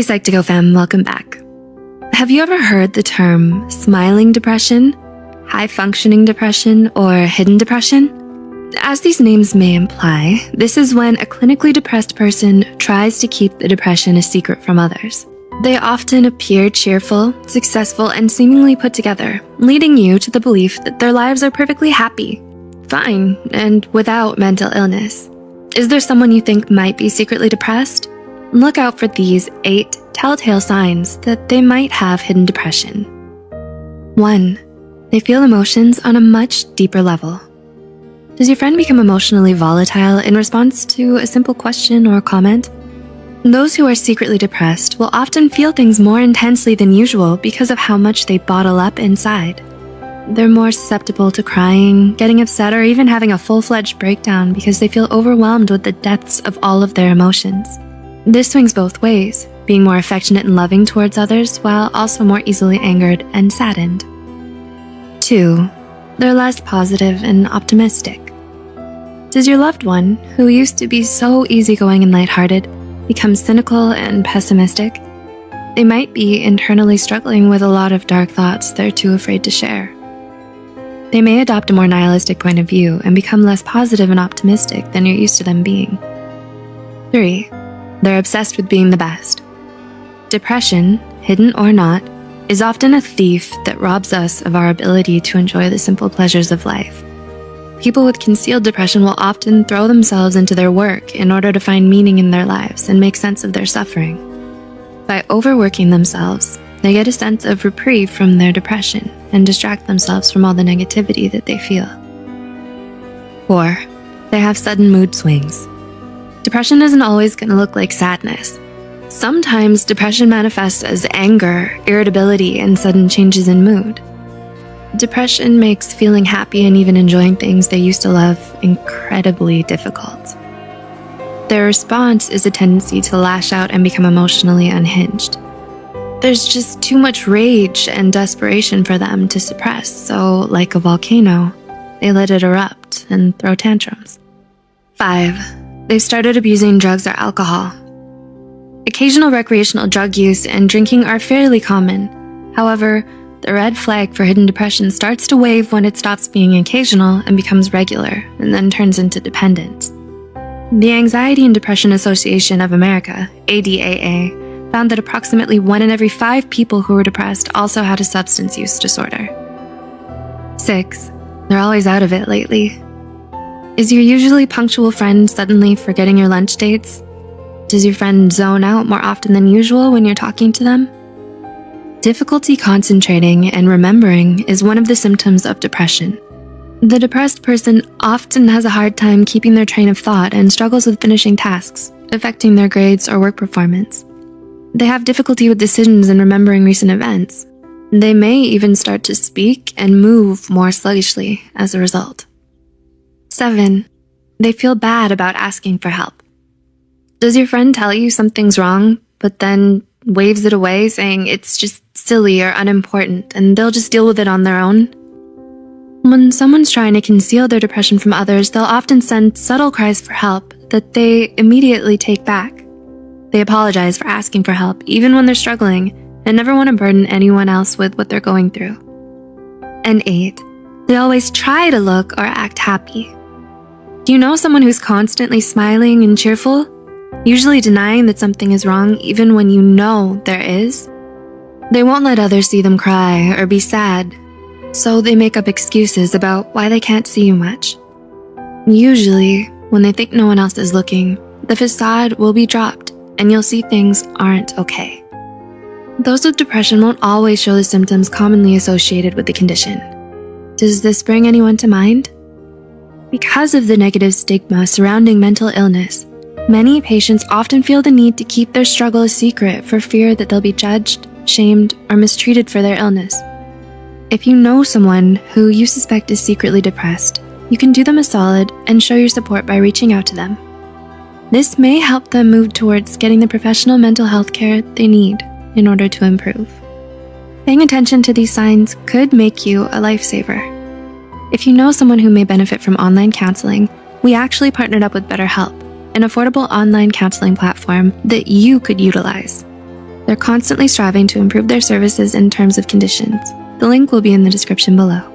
Psych2Go fam, welcome back. Have you ever heard the term smiling depression, high-functioning depression, or hidden depression? As these names may imply, this is when a clinically depressed person tries to keep the depression a secret from others. They often appear cheerful, successful, and seemingly put together, leading you to the belief that their lives are perfectly happy, fine, and without mental illness. Is there someone you think might be secretly depressed? Look out for these 8 telltale signs that they might have hidden depression. 1. They feel emotions on a much deeper level. Does your friend become emotionally volatile in response to a simple question or comment? Those who are secretly depressed will often feel things more intensely than usual because of how much they bottle up inside. They're more susceptible to crying, getting upset, or even having a full-fledged breakdown because they feel overwhelmed with the depths of all of their emotions. This swings both ways, being more affectionate and loving towards others while also more easily angered and saddened. 2. They're less positive and optimistic. Does your loved one, who used to be so easygoing and lighthearted, become cynical and pessimistic? They might be internally struggling with a lot of dark thoughts they're too afraid to share. They may adopt a more nihilistic point of view and become less positive and optimistic than you're used to them being. 3. They're obsessed with being the best. Depression, hidden or not, is often a thief that robs us of our ability to enjoy the simple pleasures of life. People with concealed depression will often throw themselves into their work in order to find meaning in their lives and make sense of their suffering. By overworking themselves, they get a sense of reprieve from their depression and distract themselves from all the negativity that they feel. 4. They have sudden mood swings. Depression isn't always going to look like sadness. Sometimes depression manifests as anger, irritability, and sudden changes in mood. Depression makes feeling happy and even enjoying things they used to love incredibly difficult. Their response is a tendency to lash out and become emotionally unhinged. There's just too much rage and desperation for them to suppress, so like a volcano, they let it erupt and throw tantrums. 5. They've started abusing drugs or alcohol. Occasional recreational drug use and drinking are fairly common. However, the red flag for hidden depression starts to wave when it stops being occasional and becomes regular, and then turns into dependence. The Anxiety and Depression Association of America, ADAA, found that approximately 1 in every 5 people who were depressed also had a substance use disorder. 6. They're always out of it lately. Is your usually punctual friend suddenly forgetting your lunch dates? Does your friend zone out more often than usual when you're talking to them? Difficulty concentrating and remembering is one of the symptoms of depression. The depressed person often has a hard time keeping their train of thought and struggles with finishing tasks, affecting their grades or work performance. They have difficulty with decisions and remembering recent events. They may even start to speak and move more sluggishly as a result. 7. They feel bad about asking for help. Does your friend tell you something's wrong, but then waves it away saying it's just silly or unimportant and they'll just deal with it on their own? When someone's trying to conceal their depression from others, they'll often send subtle cries for help that they immediately take back. They apologize for asking for help even when they're struggling and never want to burden anyone else with what they're going through. And 8. They always try to look or act happy. Do you know someone who's constantly smiling and cheerful, usually denying that something is wrong even when you know there is? They won't let others see them cry or be sad, so they make up excuses about why they can't see you much. Usually, when they think no one else is looking, the facade will be dropped and you'll see things aren't okay. Those with depression won't always show the symptoms commonly associated with the condition. Does this bring anyone to mind? Because of the negative stigma surrounding mental illness, many patients often feel the need to keep their struggle a secret for fear that they'll be judged, shamed, or mistreated for their illness. If you know someone who you suspect is secretly depressed, you can do them a solid and show your support by reaching out to them. This may help them move towards getting the professional mental health care they need in order to improve. Paying attention to these signs could make you a lifesaver. If you know someone who may benefit from online counseling, we actually partnered up with BetterHelp, an affordable online counseling platform that you could utilize. They're constantly striving to improve their services and terms of conditions. The link will be in the description below.